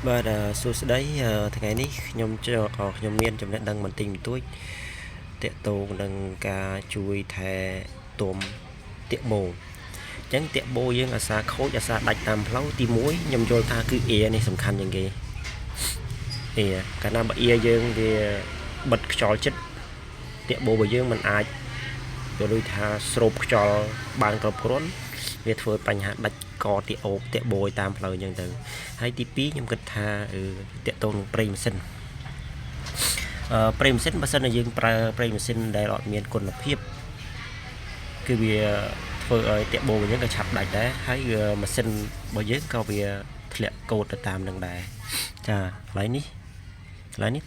បាទសួស្តីថ្ងៃនេះខ្ញុំខ្ញុំមានចំណេះដឹងបន្តិចបន្តួចទាក់ទងនឹងការជួយថែទាំទាក់បូអញ្ចឹងទាក់បូយើងអាសាខូចអាសាដាច់តាមផ្លូវទី1ខ្ញុំយល់ថាគឺអៀនេះសំខាន់ជាងគេអៀកាលណាបើអៀយើងវាបិទខ្យល់ចិត្តទាក់បូរបស់យើងមិនអាចទៅដូចថាស្រូបខ្យល់បានគ្រប់គ្រាន់វាធ្វើបញ្ហាដាច់កទាក់អូបទាក់បូតាមផ្លូវអញ្ចឹងទៅហើយទី2ខ្ញុំគិតថាទាក់ទងនឹងប្រេងម៉ាស៊ីនប្រេងម៉ាស៊ីនបើសិនជាយើងប្រើប្រេងម៉ាស៊ីនដែលអត់មានគុណភាពគឺវាធ្វើឲ្យទាក់បូរបស់យើងក៏ឆាប់ដាច់ដែរហើយម៉ាស៊ីនរបស់យើងក៏វាធ្លាក់កូដទៅតាមនឹងដែរចាកន្លែងនេះ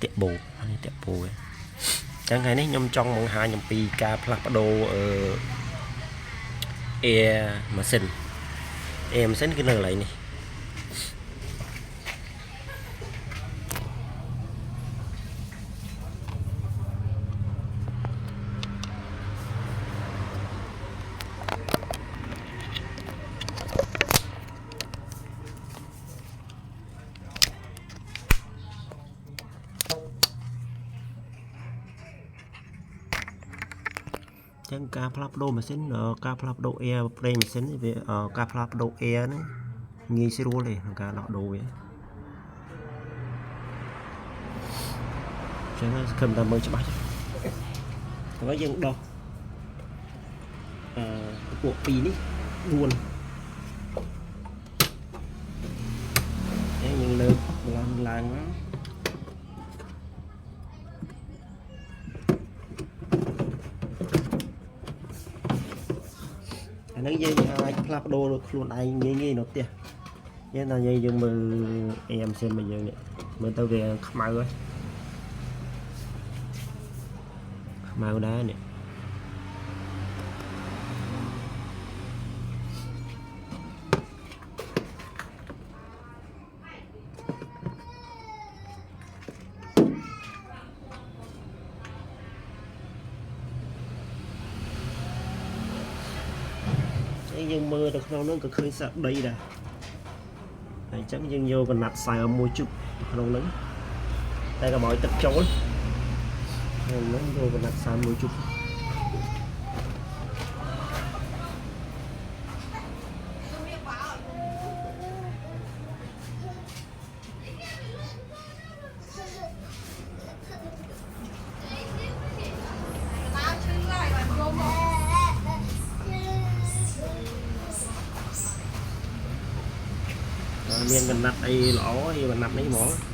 ទាក់បូនេះទាក់បូចឹងថ្ងៃនេះខ្ញុំចង់បង្ហាញអំពីការផ្លាស់ប្ដូរair machine គឺនៅកន្លែងនេះចឹងការផ្លាស់ប្ដូរម៉ាស៊ីនការផ្លាស់ប្ដូរ air ប្រេងម៉ាស៊ីនវាការផ្លាស់ប្ដូរ air ហ្នឹងងាយស្រួលទេក្នុងការដោះដូរវាចឹងសង្ឃឹមតែមើលច្បាស់ហើយយើងដោះពួក2នេះ4យើងលើកម្លាំងឡើងមកអាហ្នឹងយើងអាចផ្លាស់ប្ដូរខ្លួនឯងងាយនៅផ្ទះយើងតែយើងមើល AMC មកយើងនេះមើលទៅវាខ្មៅហើយខ្មៅដែរនេះយើងមើលទៅក្នុងនោះក៏ឃើញសាក់ដីដែរហើយអញ្ចឹងយើងយកកណាត់ខ្សែមួយជុបក្នុងហ្នឹងតែកុំឲ្យទឹកចូលហ្នឹងយកកណាត់ខ្សែមួយជុបមានកណាត់អីល្អហើយកណាត់នេះហ្មង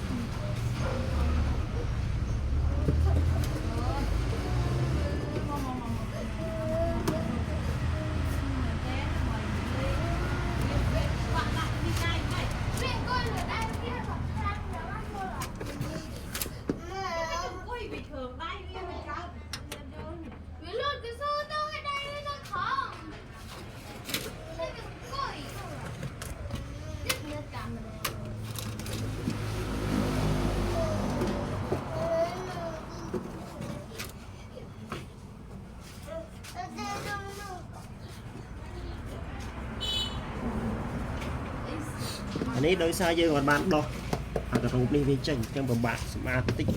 អានេះដោយសារយើងអត់បានដោះអាការូបនេះវាចេញអញ្ចឹងពិបាកសម្អាតតិច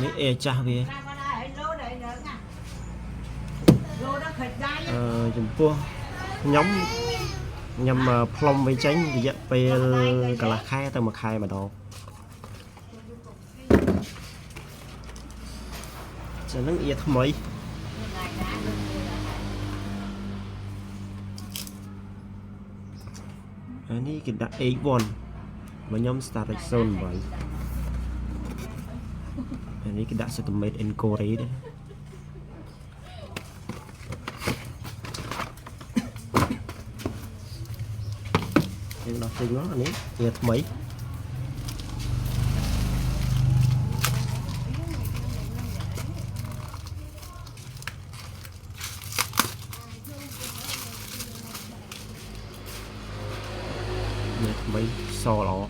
នេះអេចាស់វាចំពោះខ្ញុំផ្លុំវាចេញរយៈពេលកន្លះខែទៅ1ខែម្ដង sẽ nâng ít mấy anh ấy cái đặt A1 mà nhóm start zone vậy anh ấy cái đặt sẽ made in Korea đấy nhưng nó tính nó anh ấy ít mấy mấy sò lọ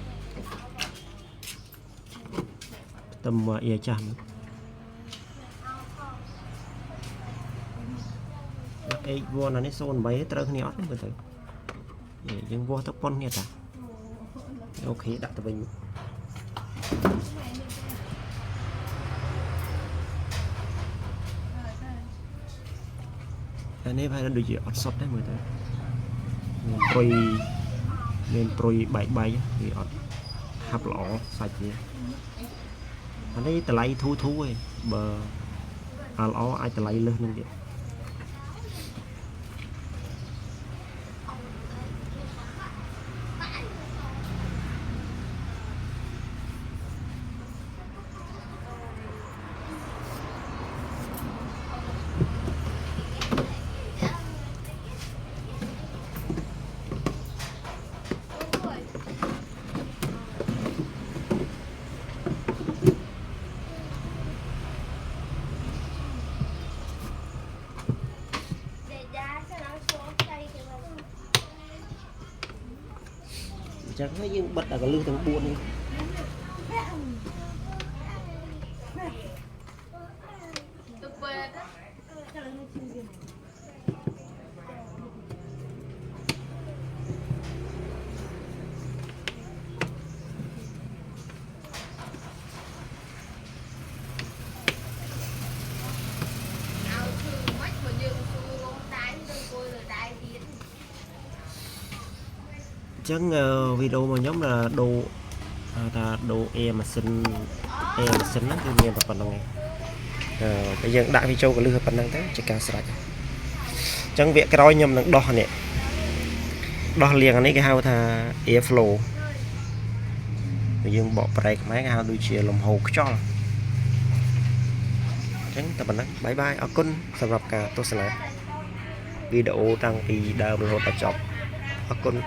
tầm ia chạm ấy vua nó xôn mấy trơn nhót mới thấy nhưng vua tóc con nha ta ok đặt tới bình anh ấy phải là được gì ọt sọt đấy mới thấy nên trôi bảy bay thì ọt hấp lọ sạch vậy anh ấy tờ lấy thu ấy bờ lọ ai tờ lấy lên luôn vậy chắc nó nhưng bật ở cái lư thằng buồn đi chẳng video mà nhóm là đồ đồ mà xin nó tự nhiên tập phần này bây giờ đại vi châu của lư phần năng thế chỉ cao sạch chẳng việc cái đôi nhầm đo nè đo liền này cái hao thà airflow bây giờ bỏ break máy cái hao đôi chia lồng hồ cho chẳng tập phần năng bye bye ở con sầm lập cả tôi sẽ lại video đăng thì đào được hỗ trợ chọc ở con